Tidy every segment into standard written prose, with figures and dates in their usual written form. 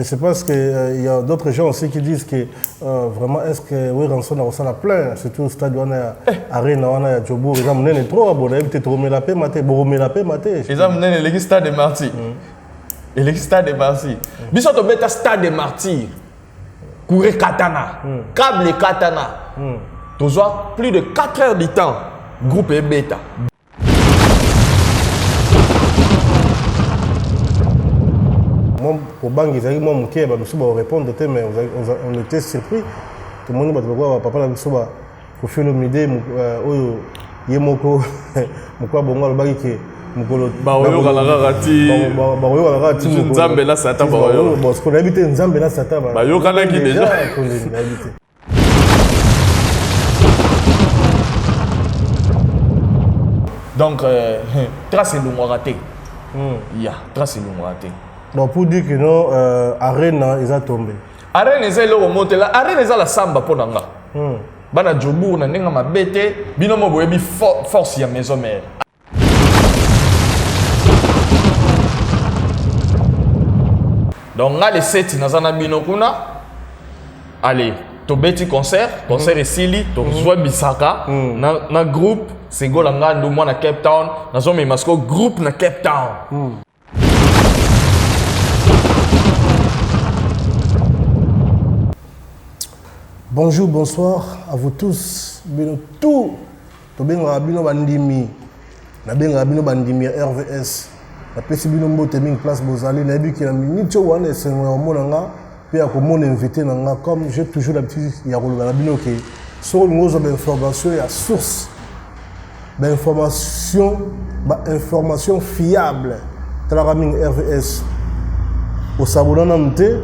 Mais c'est parce qu'il y a d'autres gens aussi qui disent que vraiment, est-ce que oui, Ranson a reçu la plainte, surtout au stade où on a Arena, on a Djobo, ils ont mené trop, bon, peut-être remis paix, maté, bon, remis la paix, maté. Ils ont mené le stade de Martyrs. Et le stade de Martyrs. Bisous, tu mets stade de Martyrs. Courir Katana, câble Katana. Tu vois plus de 4 heures du temps, groupe et bêta. Moi, pour Bang, ils arrivent, moi, mon cœur, je vais répondre, mais on était surpris. Tout le monde va te voir, papa, pour faire le midi, il y a mon co, mon quoi, bon, le bagage qui mukolo baoyo rati nzambe la sata baoyo parce qu'on habite nzambe la sata bayo kana ki déjà donc trace le raté ya trace le raté donc pour dire que non arena ils a tombé arena ils le remonter là arena ils la samba pour nanga bana jobour na ndenga mabete bino mo boyebi force ya maison mère. Donc, on a les 7 dans Binokuna. Allez, tu beti concert et Sili, tu vois Bisaka, na groupe, c'est Golanga, nous moi na Cape Town, na zone Masko groupe na Cape Town. Bonjour, bonsoir à vous tous. Bino tout, to benga bino bandimi, na benga bino bandimi RVS. La possibilité de monter place Bozali, n'a vu qu'il y a une minute où on est sur mon monanga, puis à comment invité nanga comme j'ai toujours l'habitude il y a le binoké sur une grosse information il y a source d'information fiable de la raming RVS au sabonné namté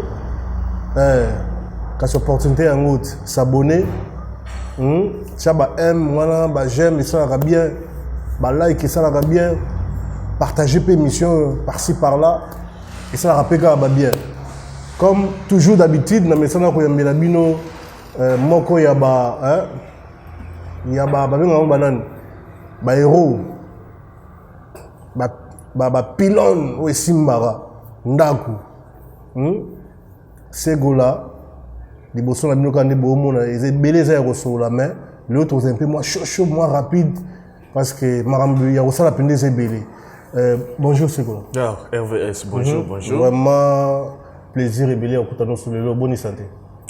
quand opportunité en route s'abonner ça ba aime voilà ba j'aime ça va bien ba like ça va bien partager l'émission par-ci par-là et ça rappelle que va bien. Comme toujours d'habitude, dans mes salons, il y a Melabino, Moko Yaba, Yaba, héros, pylône, ou Simbara, Ndaku, Segola, les bossons, la Binoka, ils ont belé sur la main, l'autre, c'est un peu moins chaud, moins rapide, parce que Marambu, il y a aussi la peine des belés. Bonjour Segola. RVS, bonjour, bonjour. Vraiment plaisir et bien écoutant sur le lot. Bonne santé.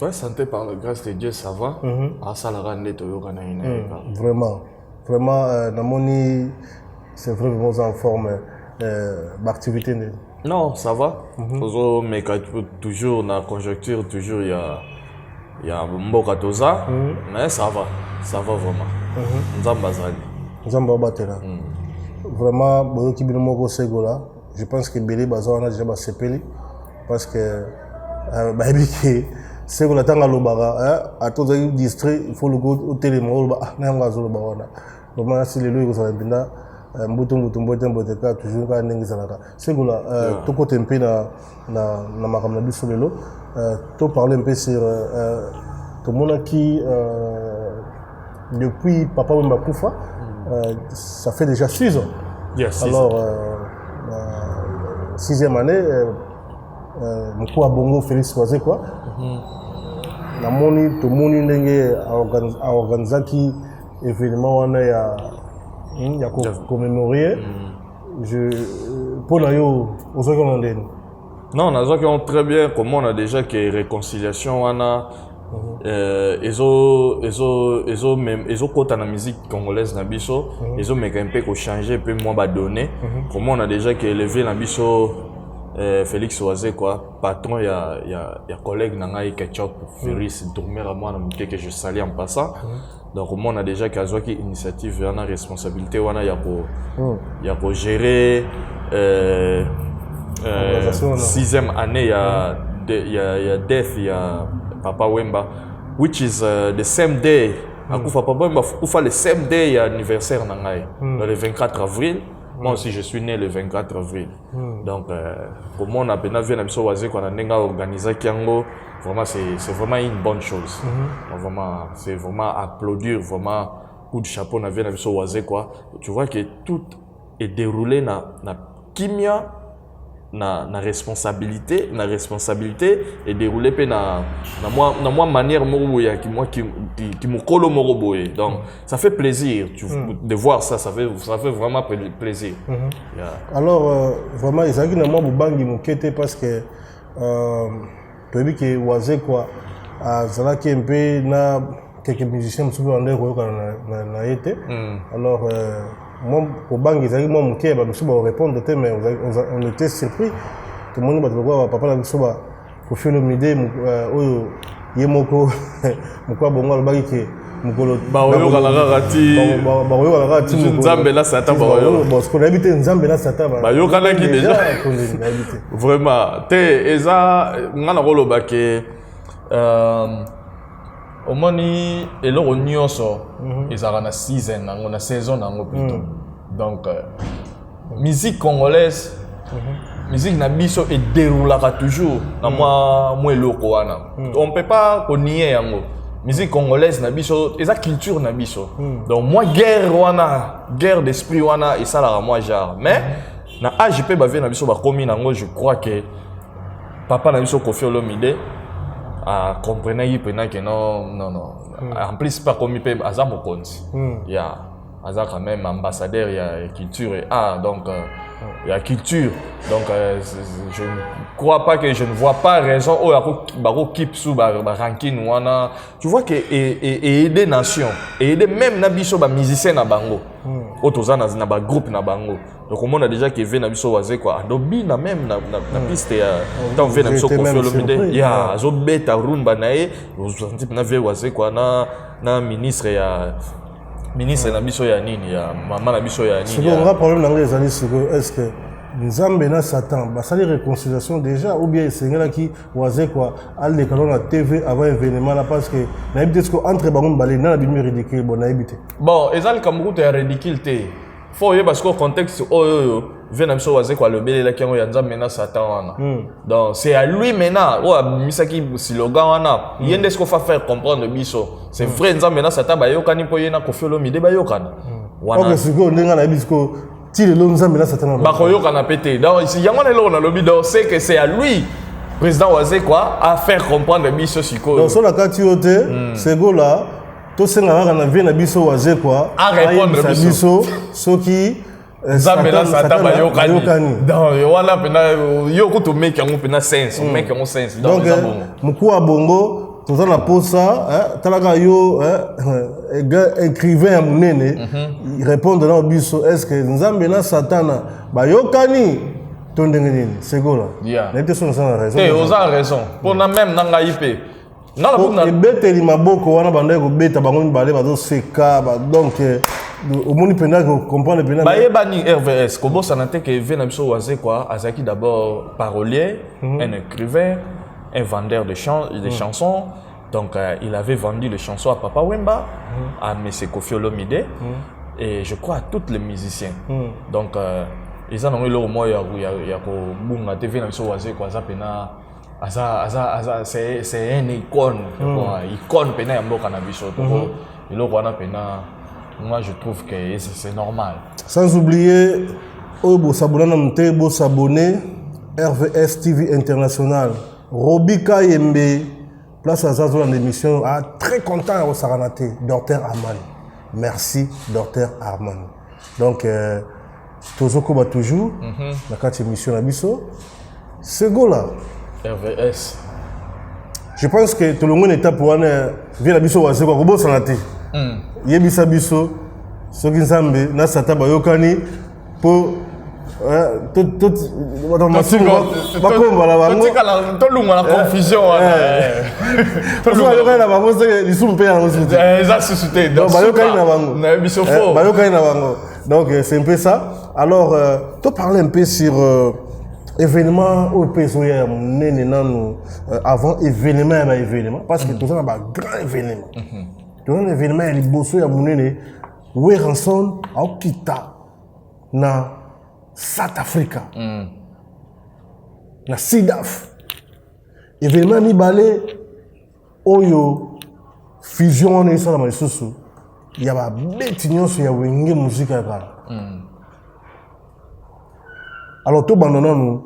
Ouais, santé par la grâce de Dieu, ça va. Vraiment, Namoni, c'est vraiment en forme d'activité. Non, ça va. Mais toujours dans la conjoncture, toujours il y a Mboka Toza, mais ça va vraiment. Nzamba Batela. Vraiment, Boyoki Binomoko Segola, je pense que Bélé Bazar a déjà sepelé parce que Segola Tanga Lobara, à tous les districts, il faut le go au télémol, Nangazo Bawana. Vraiment, si les lois sont là, Mbutumbo, toujours à Nengizalaka. Segola, tout côté un peu dans ma caméra sur le lot, tu parles un peu sur tout le monde qui, depuis Papa Wemba Koufa, ça fait déjà 6 ans. Yes, alors, 6e année, mon à Bongo Félix Oisé quoi. La moni, tout le monde a organisé qui événement on a commémoré. Pour la yo, aux gens non, on a qui très bien comment on a déjà que réconciliation on a. Ils ont côté la musique congolaise na biso ils ont un peu changer peu moins ba donner comment on a déjà que élevé na biso Félix Oisé quoi patron il y a collègue na ngai Ketchup Félix dormir à moi que je salue en passant donc comment on a déjà qu'azo qui initiative on a responsabilité on a il y a pour gérer 6e année il y a Def il y a Papa Wemba, which is the same day. Papa Wemba, le same day anniversaire le 24 avril. Moi aussi, je suis né le 24 avril. Donc, pour moi, on a bien vu qu'on a organisé Kiango. Vraiment, c'est vraiment une bonne chose. Vraiment, c'est vraiment applaudir, vraiment coup de chapeau. On a bien vu quoi. Tu vois que tout est déroulé na kimia na responsabilité et dérouler pe na moi manière moroboya qui me colle moroboye. Donc ça fait plaisir de voir ça, ça fait vraiment plaisir. Yeah. Alors vraiment ils ont dit moi bubangi mokete parce que tu as vu que Oisé quoi zala qui un peu na quelques musiciens qui sont na été. Alors moi au bang ils ont dit moi moké ba monsieur va répondre mais on était surpris tout le monde va voir papa na biso ba ko faire le midi oyo yemoko mukwa bongo ba ki mukolo ba oyo kala kati ba oyo kala kati nzambe la sata ba oyo parce qu'on habite nzambe la sata ba yo kana ki déjà vraiment te eza ngana koloba ke omoni eloko nyonso ezalaka na season nango na saison nango plutôt. Donc musique congolaise musique na biso et déroulaka toujours na moi eloko wana on peut pas nier yango. Musique congolaise na biso eza culture na biso. Donc moi guerre d'esprit wana esalaka moi genre mais na AJP ba vie na biso ba komi nango je crois que papa na biso Koffi Olomide a comprenait que non. En plus pas comme il aza mokonzi. Il y a aza quand même ambassadeur, il y a culture et art, donc il y a culture. Donc je ne crois pas que je ne vois pas raison où bako keep sous ranking wana. Tu vois que aider nation, aider même na biso ba musicien na bango. Otoza na ba groupe na bango. Donc on a déjà qui vient na biso waze quoi. Adobe na même na piste ya tant vient na biso Koffi Olomide. Ya azo beta rumba nae, type na vient waze quoi na ministre na biso ya nini ya mama na biso ya nini. C'est un vrai problème dans les années est-ce que Nzambe na Satan ba sali réconciliation déjà ou bien c'est ngala qui waze quoi aller quand la TV avant événement là parce que na habite que entre bango balé na bimi ridicule bon na habite. Bon, ezal Cameroun est ridicule té. Faut y parce que contexte vient na biso waze quoi le belé là qui ya Nzambe na Satan wana. Donc c'est à lui maintenant misaki slogan wana yende ce qu'on va faire comprendre biso. C'est vrai Nzambe na Satan ba yokani po yena Koffi Olomide ba yokana. Wana. OK, c'est que ndinga na biso ti le Nzambe na Satan. Ba ko yokana pété. Donc ici yango na lo na lobi donc c'est que c'est à lui président waze quoi à faire comprendre biso siko. Donc sur la carte yote c'est go là to senga na vie na biso waze quoi à répondre biso soki Nzambe na Satan ba yokani. Donc wana pena yoko to make yango pena sense, make yango sense. Donc mukua bongo toza na posa talaka yo écrivain ya munene répondre na biso est-ce que Nzambe na Satan ba yokani to ndenge nini c'est go là n'était son raison. Et oza raison pour na même nanga IP. Non, et beteli maboko wana banda ko beta bango mibale bazo seka donc au monde pena comprendre pena ba yebani RVS ko bossa na te que vient na biso waze quoi azaki d'abord parolier, un écrivain, un vendeur de chansons. Donc il avait vendu les chansons à Papa Wemba, à M. Koffi Olomide et je crois à tous les musiciens. Donc ils ont eu le mot ya ko bunga TV na biso waze quoi za pena c'est une icône, icône pena ya mboka na biso. Et là moi je trouve que c'est normal. Sans oublier Obo Sabona Mte Bo s'abonner RVS TV International. Roby Kayembe place à Zazo dans l'émission très content au Saranate Dr Armani. Merci Dr Armani. Donc Tozoko ba toujours la carte émission na biso. Ce go là RVS. Je pense que tout le monde est pour un vient la biso waze quoi ko sanate. Yebisa biso soki Nzambe na Satan ba yokani po tout bakomba la bango to lunga la confusion to lunga la bango c'est les sous payants aussi ça suscité donc ba yokani na bango na biso fo ba yokani na bango donc c'est un peu ça. Alors to parler un peu sur événement au pays avant événement parce que tout ça n'a grand événement tout un événement il bosso ya munene we ranson au kita na South Africa na SIDAF événement mi balé oyo fusion na isa na masusu ya ba beti nyonso ya wenge musique ya kala. Alors tout bandona nous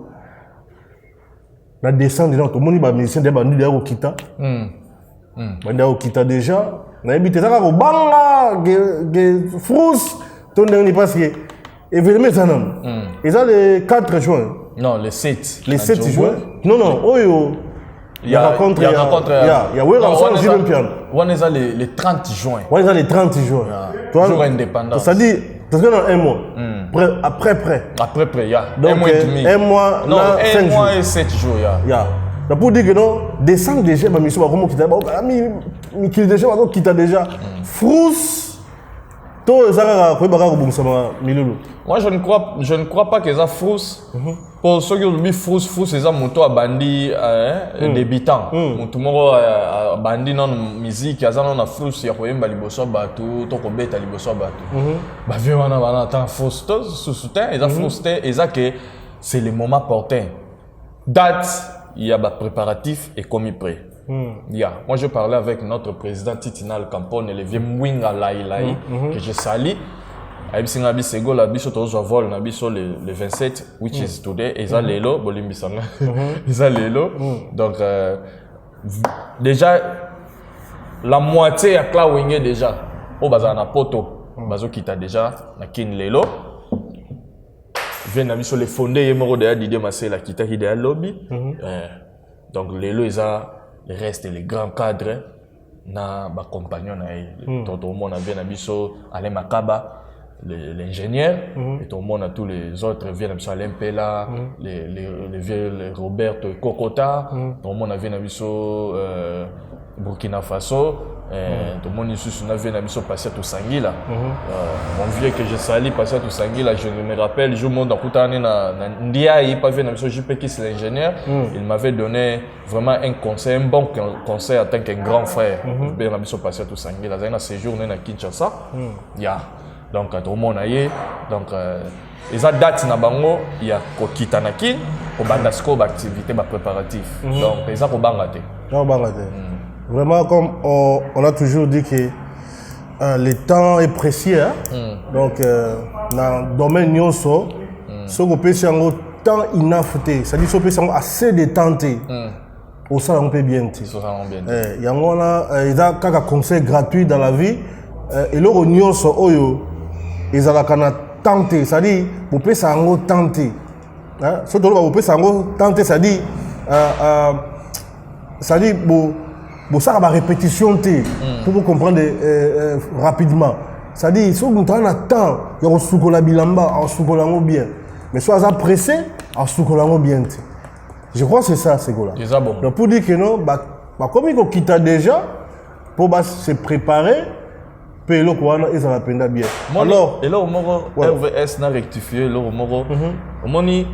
na descendre dans tout monde ba musicien de bandi au kita bandi au kita déjà na ebité ça ko banga ge frous ton dernier parce que événement ça non et ça le 4 juin non le 7 juin non oyo il y a rencontre il y a ouais ensemble j'ai même piano on est le 30 juin on est le 30 juin jour indépendance ça dit parce que dans un mois après il y a donc, un mois et demi un mois non un mois et 7 jours il y a pour dire que non descendre déjà ma mission comment quitter mi qui déjà va quitter déjà frous to ça ko baka ko bumsama milulu moi je ne crois pas que ça frous pour ceux qui ont frous c'est ça moto a bandi débutant moto moko bandi non musique ya non na frous ya koyemba liboso batu to ko beta liboso batu ba vie wana bana tant frous to soutien et ça frous et ça que c'est le moment opportun date il y a des préparatifs et commis prêt. Moi, je parlais avec notre président Titinal Campone et le vieux Mwinga Lai que je salue. Aïbsinga Bisego, la biso tozo vol, na biso le 27, which is today, et ça l'élo, bolimbisanga, et ça l'élo. Donc, déjà, la moitié à Klawenge déjà, au bazar na poto, bazo kita déjà, na kin l'élo. Vient sur les fondés et moro de Didier Massé la kita qui de lobby donc les le reste les grands cadres na ba compagnon na tout le monde vient na biso Alain Makaba l'ingénieur et tout le monde tous les autres viennent na Alain Pella les vieux Roberto Kokota tout le monde vient na biso Burkina Faso tout le monde ici na vient na biso passer tout Sangila mon vieux que je salue passer tout Sangila je me rappelle je monte dans Koutane na Ndia il pas vient na biso JP qui c'est l'ingénieur il m'avait donné vraiment un conseil un bon conseil en tant qu'un grand frère bien na biso passer tout Sangila ça un séjour na Kinshasa donc tout le monde aille donc les dates na bango il y a kokita na kin au bandasko activité ba préparatif donc les ko bangate vraiment comme on a toujours dit que le temps est précieux donc dans le domaine nyonso ce qu'on peut faire un temps inaffecté c'est à dire ce qu'on peut faire assez détenté au ça on peut bien il y a un conseil gratuit dans la vie et le nyonso oyo ils ont la tenter c'est à dire vous pouvez ça tenter surtout vous pouvez ça tenter c'est à dire ça va répétition pour vous comprendre rapidement c'est-à-dire si vous avez un temps il y a un soukola bilamba en soukola bien mais soit à pressé en soukola bien je crois que c'est ça c'est là donc pour dire que non comme il quitte déjà pour se préparer puis le quoi ils ont la peine bien alors et là au moment RVS n'a rectifié là au moment moni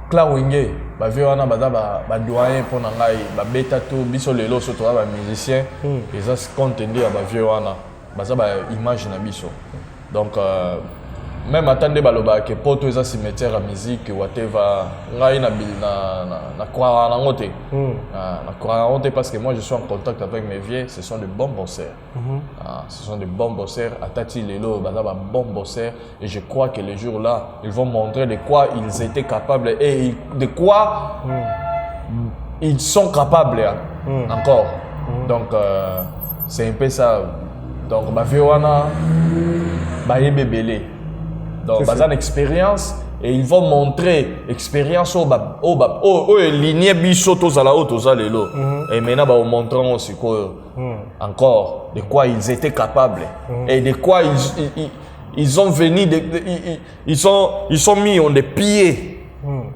Klawenge ba vie wana baza ba doyen pour na ngai ba beta to biso lelo so to ba musicien et ça contenu ya ba vie wana baza ba image na biso donc même attendez baloba que poto eza cimetière à musique whatever ngai na croire na ngote na croire ngote parce que moi je suis en contact avec mes vieux ce sont de bons bosseurs ce sont de bons bosseurs atati lelo baza ba bons bosseurs et je crois que les jours là ils vont montrer de quoi ils étaient capables et de quoi ils sont capables encore donc c'est un peu ça donc ba viwana ba yebebele donc bazan expérience et ils vont montrer expérience au lignée biso tozala o tozalelo et maintenant ba montrant aussi quoi encore de quoi ils étaient capables et de quoi ils ont venu ils sont mis en des pieds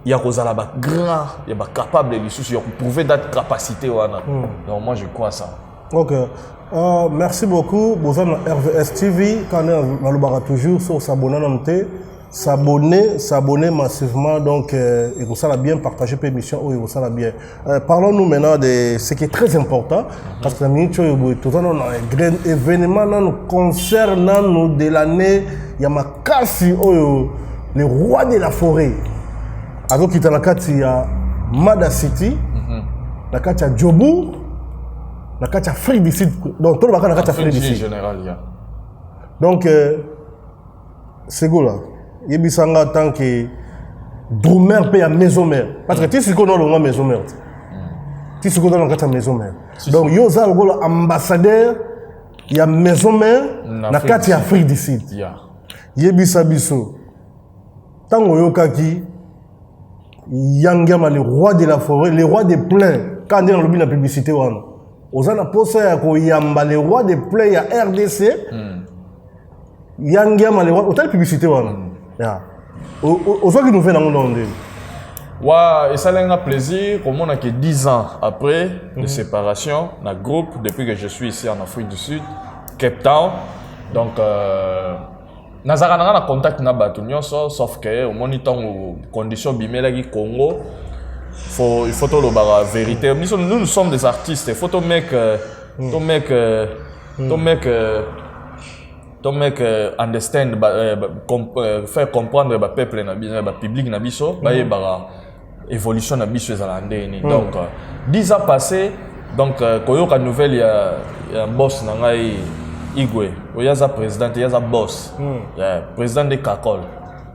il y a kozala ba grand il y a ba capable de sous pour prouver cette capacité wana donc moi je crois ça. OK. Merci beaucoup. Bonjour RVS TV. Quand on est toujours sur s'abonner massivement. Donc, il faut ça bien partager l'émission. Il faut ça bien. Parlons-nous maintenant de ce qui est très important. Parce que nous avons un grand événement nous concernant de l'année Yamakasi, le roi de la forêt. Alors qu'il y a Mada City, il y a Djobour. La carte Afrique du Sud, donc tout le monde a la carte Afrique du Sud. Donc, c'est go là. Yebisanga tant que Drummer paye à maison mère. Parce que tu sais qu'on a le maison mère. Tu sais qu'on a la maison mère. Donc, il y a un ambassadeur, il y a maison mère, na kati Afrique du Sud. Yebisa biso. Tango yokaki, Yangama, le roi de la forêt, le roi des plains. Quand on a la publicité, on a posé à Yamba, le roi des plains, il y a RDC. Yangama, le roi, on a la publicité. Aux gens qui nous fait dans le monde. Ouais, et ça a un plaisir. Comme on a que 10 ans après de séparation, dans le groupe, depuis que je suis ici en Afrique du Sud, Cape Town. Donc, Nazarana a contact na batunyo, sauf que au moniteur aux conditions bimela qui Congo, il faut tout la vérité. Nous sommes des artistes. Il faut tout mec understand, faire comprendre le peuple, le public na biso, évolution na biso ezalande. Donc 10 ans passés, donc koyoka nouvelle il y a un boss na ngai Igwe, il y a un président, il y a un boss, président de Kakol,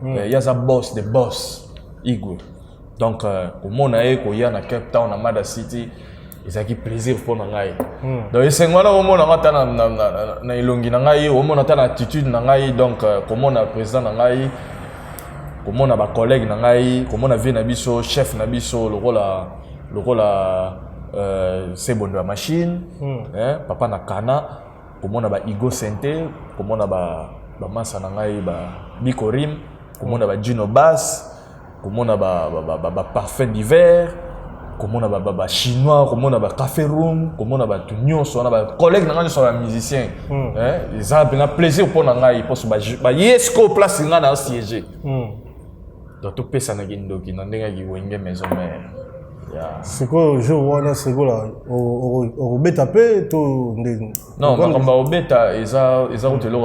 il y a un boss, de boss Igwe. Donc au monde il y a na Cape Town, na Mada City, ils ont plaisir pour nous. Donc c'est moi là au monde na ilongi na ngai, au monde na attitude na ngai, donc comment na président na ngai, comment na ba collègue na ngai, comment na vie na biso, chef na biso, le rôle c'est bon de la machine, papa na kana. Comment on a Igo Sente, comment on a Massa Nangai, Bikorim, comment on a Gino Bass, comment on a Parfum d'hiver, comment on a Chinois, comment on a Café Room, comment on a Tunion, on a collègues qui sont musiciens. Ils ont un plaisir pour Nangai, parce que Yesko place dans un siège. Donc tout le monde qui est dans maison mère. C'est quoi le jeu c'est quoi là au bêta paix non au bêta ils ont été là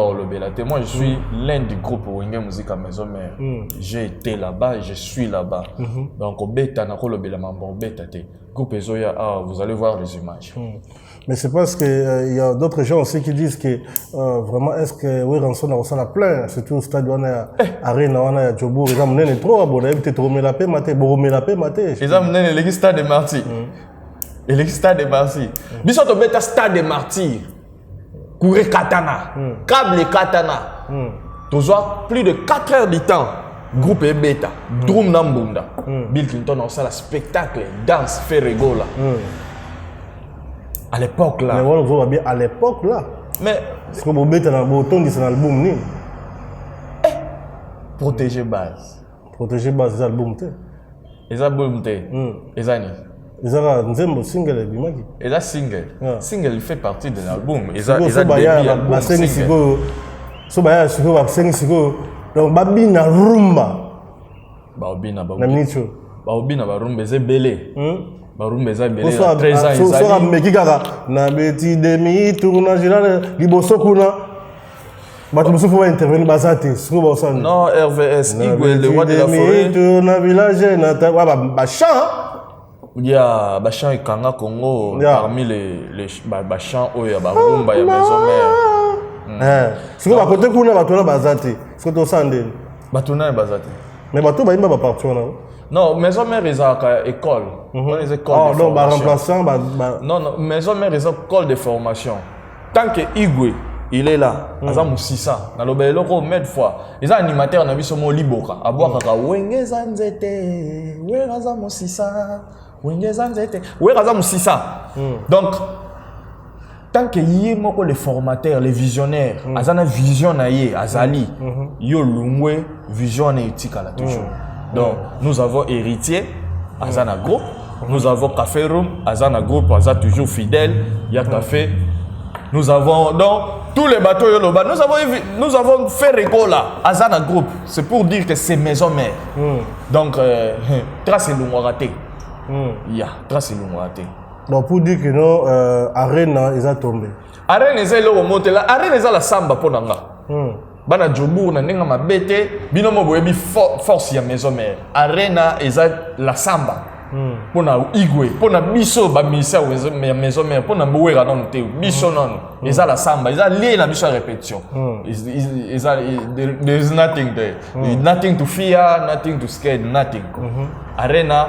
moi je suis l'un du groupe Wenge Musique à Maison Mère. J'ai été là-bas et je suis là-bas. Donc au bêta na ko lobela mambo au bêta te groupe Ezoya vous allez voir les images. Mais c'est parce que y a d'autres gens aussi qui disent que vraiment est-ce que oui Ranson a reçu la plein surtout au stade on a arena on a Djobo ils ont mené trop abonné peut-être remettre la paix maté ils ont mené le stade de Martyrs et le stade de Martyrs biso to beta stade de Martyrs courir katana câble katana toujours plus de 4 heures de temps groupe beta drum nambunda Bill Clinton on ça la spectacle danse fait rigola. À l'époque là. Mais on voit bien à l'époque là. Mais parce que vous mettez dans le bouton de l'album ni. Protéger base. Protéger base des albums té. Les albums té. Les années. Les ara nzembo single bimaki. Et la single. Single fait partie de l'album. Ils ont début album single. So baya siko ba single siko. Donc babi na rumba. Ba obina ba. Na minicho. Ba obina ba rumba zebele. Barumba za belé 13 ans ils ça meki kaka na beti demi tournage là liboso kuna bato musufu va intervenir bazate siko ba ça non RVS Igwe le roi de la forêt tourna village na ba chant il y a ba chant Kanga Congo parmi les ba chant oyo ba rumba ya maison mère siko ba côté kuna bato na bazate siko to sande bato na bazate mais bato ba imba ba partout na. Non, maison mère ils ont école. Les écoles de formation. Non, remplaçant non, maison mère ils ont école de formation. Tant que Igwe il est là, Azam Moussissa, na lobe loko med fois. Ils ont animateur na biso mo liboka, aboka ka wenge zanzete, we Azam Moussissa, wenge zanzete, we Azam Moussissa. Donc tant que yé moko les formateurs, les visionnaires, azana vision na yé, azali, yo lungwe vision na etika là toujours. Donc, nous avons héritier, Azana Group, nous avons Café Room, Azana Group, Azana toujours fidèle, il y a Café. Nous avons donc tous les bateaux Yoloba, nous avons fait Ricola, Azana Group, c'est pour dire que c'est maison mère. Donc, trace et l'oumoraté. Il y a trace et l'oumoraté. Donc, pour dire que non, Arena, ils ont tombé. Arena, ils ont monté là, Arena, ils ont la samba pour Nanga. Bana Djobour na bete binomo boyebi force ya maison mère Arena eza la samba Pour na igwe, pour na biso ba ministère maison mère, pour na mouera non te biso non. Ils a la samba, ils a lié la biso à répétition. There's nothing there. Nothing to fear, nothing to scare, nothing. Arena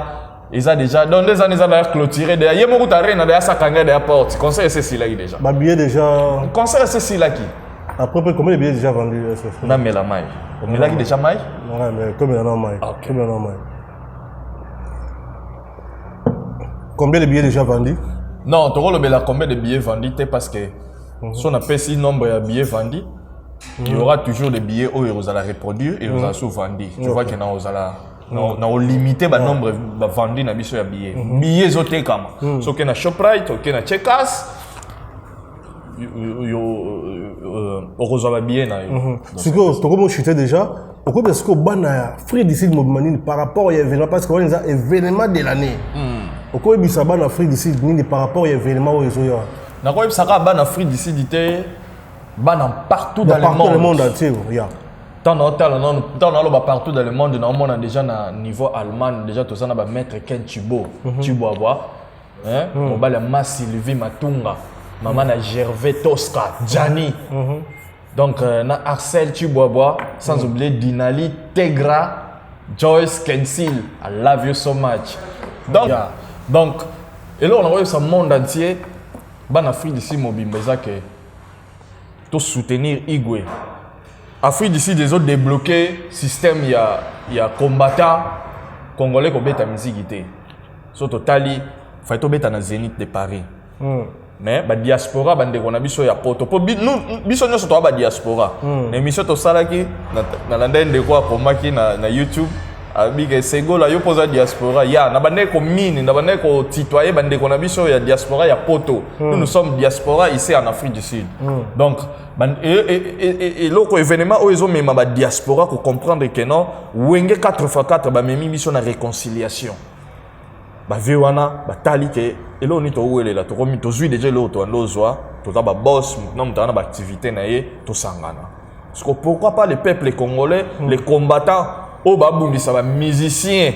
ils a déjà dans des années à clôturer derrière. Il y a beaucoup d'arena derrière ça kanga derrière porte. Conseil c'est là déjà. Ba billet déjà. Conseil c'est là qui. Après combien de billets déjà vendus? Non mais la maille. On est là qui déjà maille? Ouais mais combien de maille? Combien de maille? Combien de billets déjà vendus? Non, tu as combien de billets vendus parce que si on appelle si nombre de billets vendus, il y aura toujours des billets où ils vont reproduire et ils vont se vendre. Tu vois qu'il y a limité le nombre de vendus dans les billets. Billets sont comme ça. Si on a ShopRite, on a Checkers, on reçoit des billets. Si tu as chuté déjà, pourquoi est-ce qu'on a Free d'ici par rapport à l'événement? Parce qu'on a un événement de l'année. Pourquoi est-ce qu'on a Free d'ici par rapport à l'événement? Pourquoi est-ce qu'on a Free d'ici partout dans le monde entier? Partout dans le monde, on a déjà un niveau allemand, déjà tout ça, on a maître Ken Thibault, on a la masse Sylvie Matunga, maman a Gervais Tosca, Gianni. Donc, na Arcel Chibois, sans oublier Dinali, Tegra, Joyce Kensil. I love you so much. Donc, et là, on a envoyé ce monde entier. En Afrique d'ici, Mobimba, que tout soutenir Igwe. Afrique d'ici, des autres débloquer système, il y a combattants congolais qui ont été à musique. Surtout Tali, il faut être dans Zénith de Paris. Mais la diaspora bande qu'on a biso ya poto po nous biso nyo soto ba diaspora l'émission to sala ki na landa de quoi pour maki na YouTube abi ke segola yo posa diaspora ya na bande ko mine na bande ko citoyen bande qu'on a biso ya diaspora ya poto nous sommes diaspora ici en Afrique du Sud donc et loko événement o ezo mema ba diaspora ko comprendre que non wenge 4x4 ba memi biso na réconciliation ba viwana ba tali ke elo ni to welela to komi to zui déjà lo to andozwa to ta ba boss non mutana ba activité na ye to sangana parce que pourquoi pas les peuples congolais les combattants o ba bundisa ba musiciens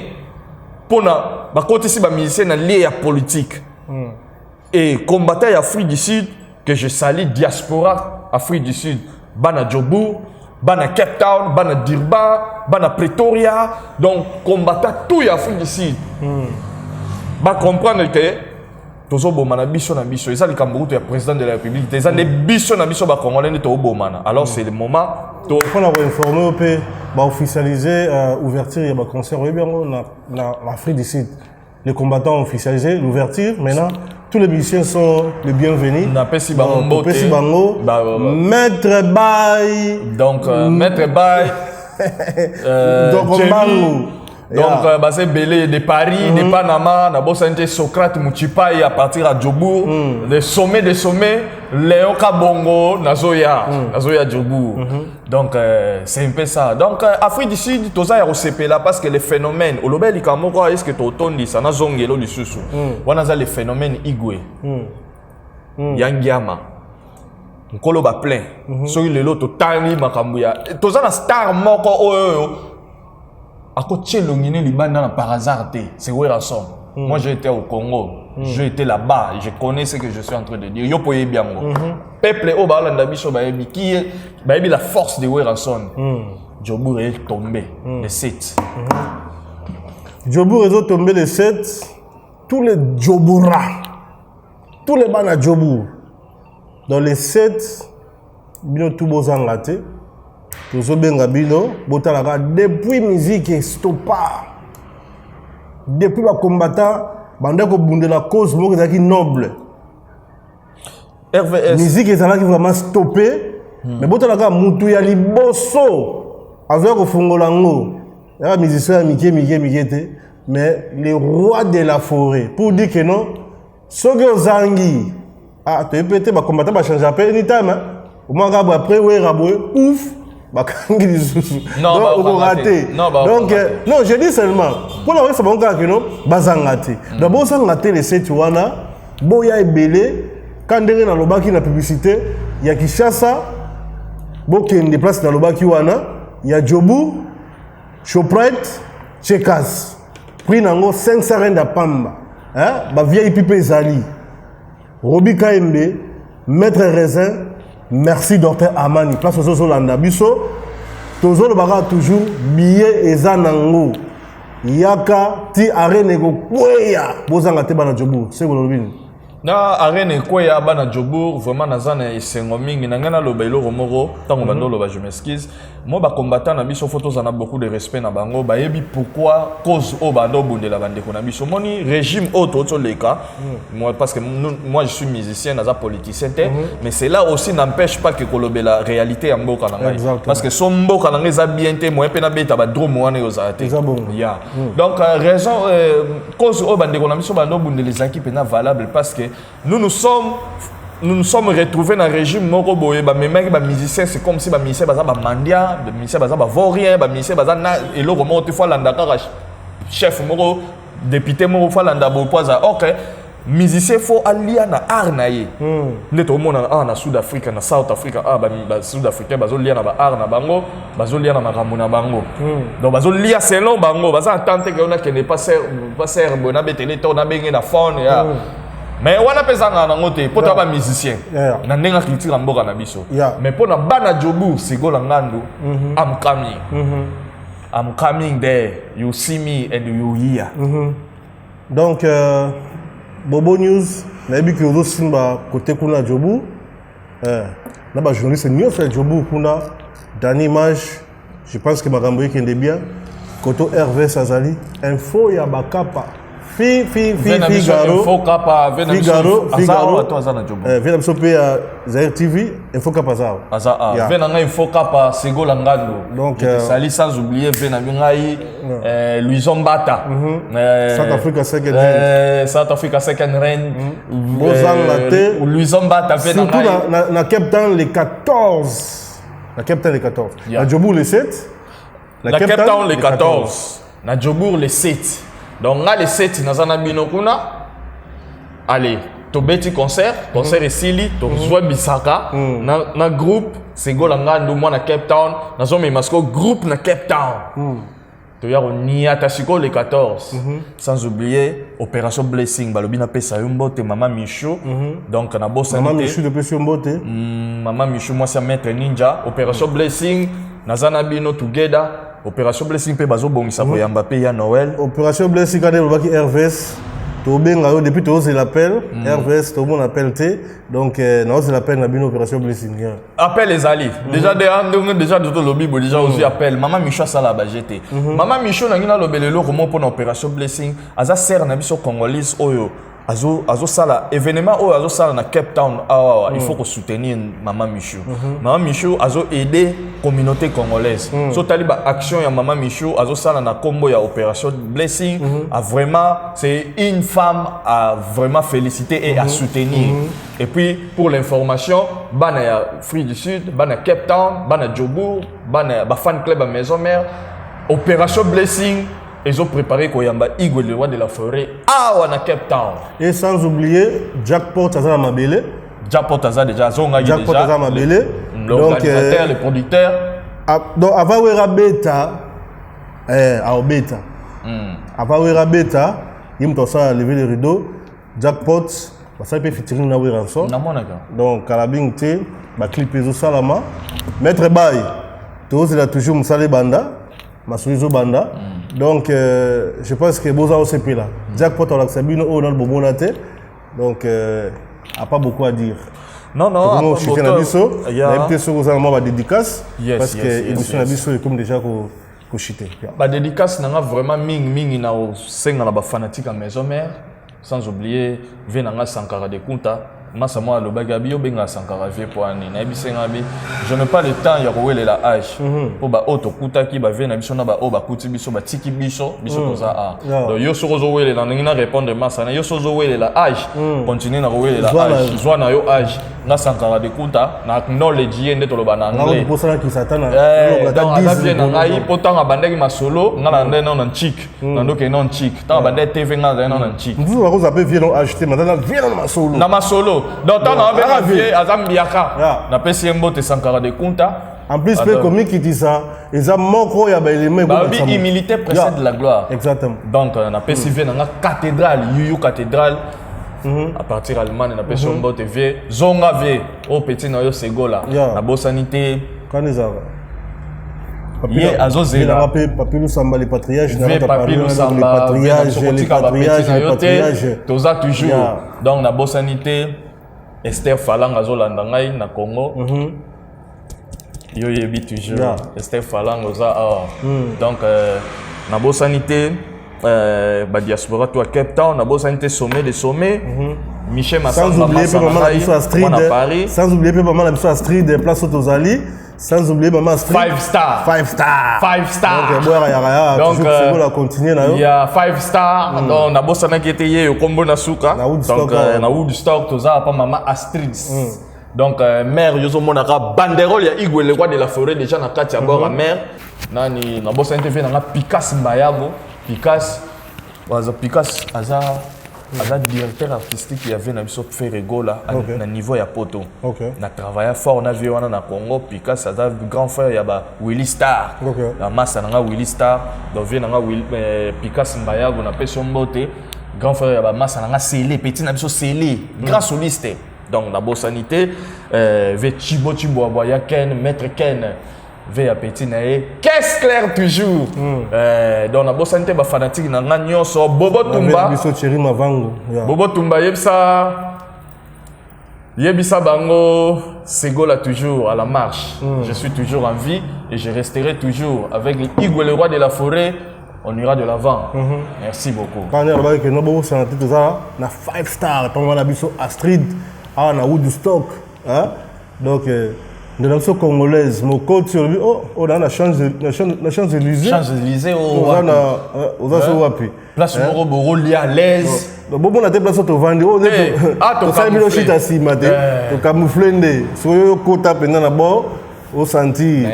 pona ba côté si ba musiciens na lié à politique et combattants Afrique du Sud que je salue diaspora Afrique du Sud bana Joburg bana Cape Town bana Durban bana Pretoria donc combattants tout Afrique du Sud va comprendre que tozo bomana biso na biso ça le Cameroun est président de la République ça les biso na biso ba congolais ne to bomana alors c'est le moment to faut la informer pe ba officialiser ouverture et ba concert bien na Afrique du Sud les combattants ont officialisé l'ouverture maintenant tous les musiciens sont les bienvenus na pesi bango maître Bay donc maître Bay donc bango. Donc, c'est Belé de Paris, de Panama, Nabosante Socrate Mouchipai à partir à Djobourg, des sommets, Léon Kabongo, Nazoya Djobourg. Donc, c'est un peu ça. Donc, Afrique du Sud, tout ça est au là parce que les phénomènes, au Lobel, est-ce que tu as ça n'a zongé le sous. On a les phénomènes Igwe, Yangiama. Nkolo ba plein. Soki lelo to tani makambuya. Tout ça na star moko oyo. À côté de l'Iban par hasard, c'est Werason. Moi, j'ai été au Congo, j'ai été là-bas, je connais ce que je suis en train de dire. Yo poye bien. Peuple au Balanda Bicho Baebi, qui est la force de Werason. Djobourg est tombé, les 7. Djobourg est tombé, les 7. Tous les Djobouras, tous les bana Djobourg, dans les 7, bien tout beau zangaté. Depuis la musique est stoppée. Depuis le combattant, la cause est noble. RVS. La musique est vraiment stoppée. Mais si la musique est liboso avec le Fongolango, les musiciens mais les rois de la forêt. Pour dire que non, ceux qui ont zangi, tu peux être combattant, va changer anytime. Au moins après, ouf. Non, donc, raté. Donc, non, je dis seulement, pour la raison que non, bazangate. D'abord, ça raté les 7 wana, boya ebele, quand on dans le baki la publicité, il y a Kishasa, boki une place dans le baki wana, il y a Djobourg, ShopRite, Checkers. prix nango 500 renda pamba ba VIP pe ezali Robi Kaembe Maître Raisin merci docteur Amani place aux Zolanda biso tozolo baka toujours billet eza nango yaka ti arene ko kweya bozanga te bana jobu c'est golobini na arene kweya bana jobu vraiment nazana esengo mingi nangana loba eloko moko tango bandolo ba je m'excuse moi ba combattant na biso photos en a beaucoup de respect na bango ba yebi pourquoi cause o bando bondela bandeko na biso moni régime auto leka moi parce que moi je suis musicien naza politicien mais c'est là aussi n'empêche pas que kolobela réalité ya mboka na ngai parce que son mboka na ngai za bien te moi pe na beta ba drome wana yo za te ya donc raison cause o bandeko na biso bando bondela ezaki pena valable parce que nous nous sommes retrouvés dans le régime moko boye ba memaki ba musiciens c'est comme si ba musiciens baza ba mandia ba musiciens baza ba vaurien ba musiciens baza na eloko moko te fois landa kaka chef moko député moko fois landa bo poza OK musicien faut alia na art na ye neto mona na Sud Africa na South Africa ba Sud Africain bazo lia na ba art na bango bazo lia na makambo na bango donc bazo lia selon bango baza entendre que on a que ne pas ser bona betele to na bengi na phone ya mais wana pesanga na ngote poto ba musicien na ndenga culture mboka na biso mais pona bana jobu sigola ngandu I'm coming there you see me and you hear donc Bobo News na ebi ki ozo simba côté kuna jobu na ba journaliste nyo fait jobu kuna dans image je pense que makambo yekende bien koto Hervé Sazali info ya bakapa Figaro, vena biso pe ya Zaire TV, Info Kapazao. Vena nga Info Kapa Segola Ngando. Donc sali sans oublier vena ngai Louison Bata. South Africa second reign. South Africa second reign. Bozangate Louison Bata vena ngai. Surtout na Cape Town les 14. Na Cape Town les 14. Na Jobour les 7. Na Cape Town les 14. Na Jobour les 7. Donc là les 7 nazana bino kuna allez to beti concert esili to zwa bisaka na groupe Segola Ngando moi na Cape Town nazo me masko groupe na Cape Town to ya ni atashiko les 14 sans oublier opération blessing balobi na pesa yombote Mama Michou donc na bossa Mama Michou de pesa yombote Mama Michou moi c'est maître ninja opération blessing nazana bino together opération blessing pe bazo bongisa ko Mbappé ya Noël opération blessing quand on va qui RVS to benga depuis to c'est l'appel RVS to mon appel T donc non c'est l'appel na bino opération blessing appel les alliés déjà déjà de lobby déjà aussi appel Mama Michou sala ba jeté Mama Michou na ngina lobelelo comment pour opération blessing aza ser na biso congolaise oyo azo sala événement oyo azo sala na Cape Town il faut que soutenir Mama Michou Mama Michou azo aider communauté congolaise so taliba action ya Mama Michou azo sala na combo ya opération blessing a vraiment c'est une femme à vraiment féliciter et à soutenir et puis pour l'information bana ya Free du Sud bana Cape Town bana Jobour bana ba fan club à maison mère opération blessing. Ils ont préparé Koyamba Igwe le roi de la forêt à Cape Town. Et sans oublier Jackpot Azana Mabele. Jackpot Azana déjà. Jackpot Azana Mabele. L'organisateur, le producteur. Donc avant Wera Beta, Beta. Avant Wera Beta, il me a levé le rideau. Jackpot, ça peut featuring na Wera Ransom. Donc Kalabing T, ba clip Ezo Salama. Maître Bay, tous il a toujours Moussale Banda. Masouizo Banda. Donc, je pense que Boza OCP là. Jackpot on a Sabino au dans le Bobonate. Donc, a pas beaucoup à dire. Non, non. Je suis là biso. Il y a peut-être sur vous allez dédicace parce que émission biso est comme déjà ko chité. Ba dédicace n'a vraiment ming na o senga na ba fanatique à maison mère sans oublier Venanga Sankara de Kunta. Massa moi le bagabi yo benga Sankara vie pour ani na bisenga bi je n'ai pas le temps ya kowele la âge pour ba auto kutaki ba vena biso na ba o ba kuti biso ba tiki biso koza a donc yo sozo wele na ngina répondre massa na yo sozo wele la âge continuer na kowele la âge zwa na yo âge na Sankara de Kunta na knowledge yende to lo ba na anglais pour ça qui satana donc ala bien na ngai potanga bandeki masolo ngala ndena na chic na ndoke non chic ta bandeki TV ngala na chic vous va vous appeler viens acheter maintenant viens na masolo donc tant na bien Azambiaka na pesi mbote Sankara de Kunta En plus, peut comme qui dit ça, ils ont moko ya ba élément humilité précède la gloire. Exactement. Donc on a PCV dans la cathédrale, Yuyu cathédrale. À partir d'Allemagne, on a PCV Mbo TV, Zonga V, au petit noyo Segola, la Bossanité. Quand ils ont Yé Azozela. Papilou Samba les patriages, Papilou Samba, les patriages, Toza toujours. Donc la Bossanité, Esther Falang Azolandangai, na Congo. Yo yebi toujours. Esther Falang Oza. Donc la Bossanité. Diaspora toi Cape Town, na sanité sommet des sommets. Michel Massamba, sans oublier maman la Paris. Sans oublier maman la Street place Autozali. Sans oublier maman Street. 5 stars. 5 stars. 5 stars. Donc la continuer là. Il y a 5 stars. Donc na bosana qui était hier au combo na suka. Donc na Woodstock toza pa maman Astrid. Donc mère yozo monaka banderole ya Igwe le roi de la forêt déjà na kati ya bord mère. Nani na bosana TV na Picasso Mbayabo. Picasso Aza directeur artistique qui avait na Ferrego là na niveau ya poto. Na travaillé fort na vie wana na Congo. Picasso Aza grand frère ya ba Willy Star. La masse na Willy Star. Donc vient na Picasso Mbayago na peso mbote. Grand frère ya ba masse na Célé petit na biso Célé. Grand soliste. Donc la Bossanité ve Chibo Aboya Ken maître Ken. Ve petit nae qu'est-ce clair toujours donc na Bossanité ba fanatique na nganyon so Bobo Tumba Bobo Tumba yebisa bango Segola toujours à la marche. Je suis toujours en vie et je resterai toujours avec Igwe le roi de la forêt. On ira de l'avant. Merci beaucoup. Quand on a que nous santé tout ça na 5 stars pendant la biso Astrid na Woodstock donc de la congolaise, mon code sur lui, on a la chance Champs-Élysées. Champs-Élysées, on a wapi. Place Moro, lié à l'aise. Donc, bon, on a des places au vendu. On est au camouflé. Au camouflé. Sur le côté, pendant la bord, au senti.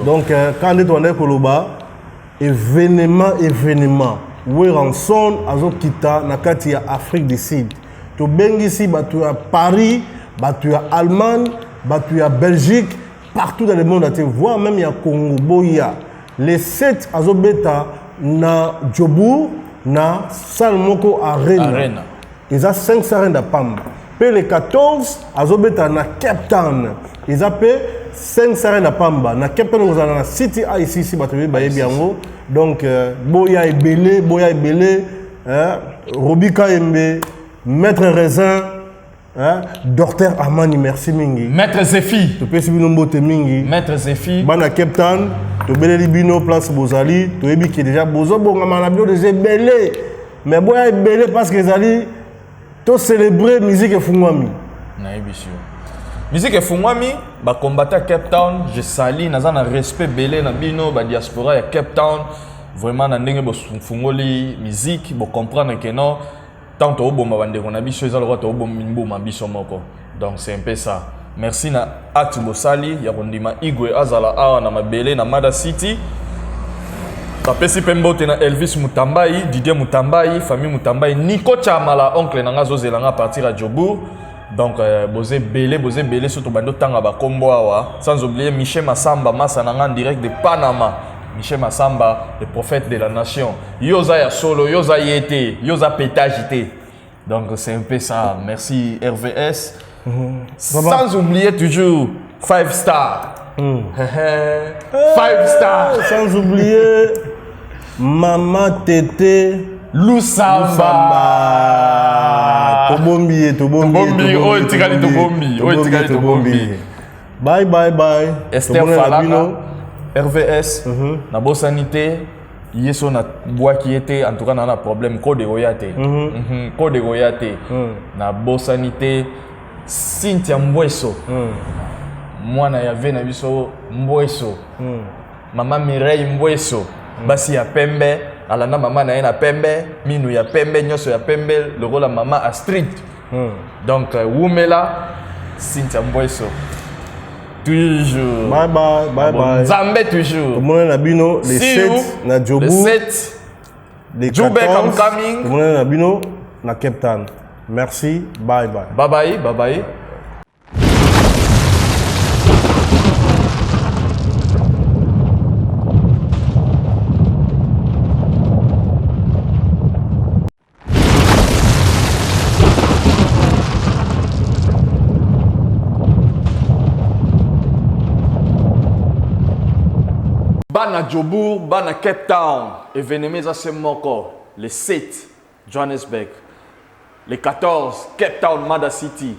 Donc, quand on est Koloba, événement, où est rançon, azo kita, nakati ya Afrique du Sud. Tu bengi ici, tu as Paris, tu as Allemagne. Tu as Belgique, partout dans le monde, tu vois même il y a Congo, Boya. Les 7 azobeta na Djobour, na Salmoko Arena. Ils ont 5 sarènes de Pamba. Puis les 14 azobeta na Cape Town. Ils ont 5 sarènes de Pamba. Na Cape Town, vous avez la City ICC, donc Boya est belé, Roby Kaembe, Maître Raisin. Docteur Amani, merci mingi. Maître Zéfi. Tu peux suivre nos mingi. Maître Zéfi. Bana Cape Town, tu peux aller bino place Bozali, tu es qui déjà bozo bon manabio déjà belé. Mais boya est belé parce que Zali to célébrer musique et fungwami. Na ebisio. Musique et fungwami, ba combattre Cape Town, je sali na zana respect belé na bino ba diaspora ya Cape Town. Vraiment na ndenge bo fungoli musique, bo comprendre que non. Tant au bon bande qu'on a biso ezalo roi au bon minbo mabiso moko. Donc c'est un peu ça. Merci na Actu Bosali ya kondima Igwe azala awa na mabele na Mada City. Tapesi pembote na Elvis Mutambai, Didier Mutambai, famille Mutambai, Nico Chamala oncle na ngazo zelanga partir à Djobour. Donc bozé belé surtout bando tanga ba kombo awa. Sans oublier Michel Massamba massa na en direct de Panama. Michel Massamba, le prophète de la nation. Yoza ya solo, yoza yete, yoza pétagité. Donc c'est un peu ça. Merci RVS. Sans oublier toujours 5 stars. 5 stars. Sans oublier Maman Tété Lusamba. Tobombi. Bye. Esther Falanga. RVS, na Bossanité, yeso na bois qui était en tout cas na problème code royauté. Code royauté. Na Bossanité, Cynthia Mbweso. Moi na yave na biso Mbweso. Maman Mireille Mbweso. Basi ya pembe, alana maman na na pembe, minu ya pembe, nyoso ya pembe, le rôle la maman Astrid. Donc Wumela, Cynthia Mbweso. Toujours. Bye. Zambé toujours. Tout le monde a bino les 7 na Djobour. Les 7. Les 14. Tout le monde a bino na Cape Town. Merci. Bye. Bye. Bana Jobour, Bana Cape Town, événement ça c'est moko. Le 7, Johannesburg. Le 14, Cape Town, Mada City.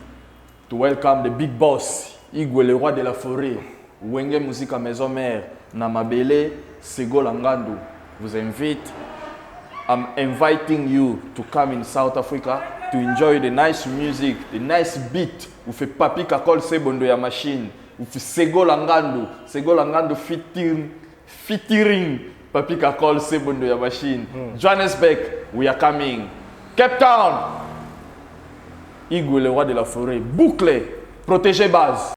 To welcome the big boss, Igwe le roi de la forêt. Wenge Musique à Maison Mère, Namabele, Sego Langandu. Vous invite. I'm inviting you to come in South Africa to enjoy the nice music, the nice beat. Vous faites Papi Kakol Sebondo ya machine. Vous faites Sego Langandu featuring Papi Kakol Sebondo ya machine. Johannesburg, we are coming. Cape Town, Igwe le roi de la forêt. Boucle, protégez base.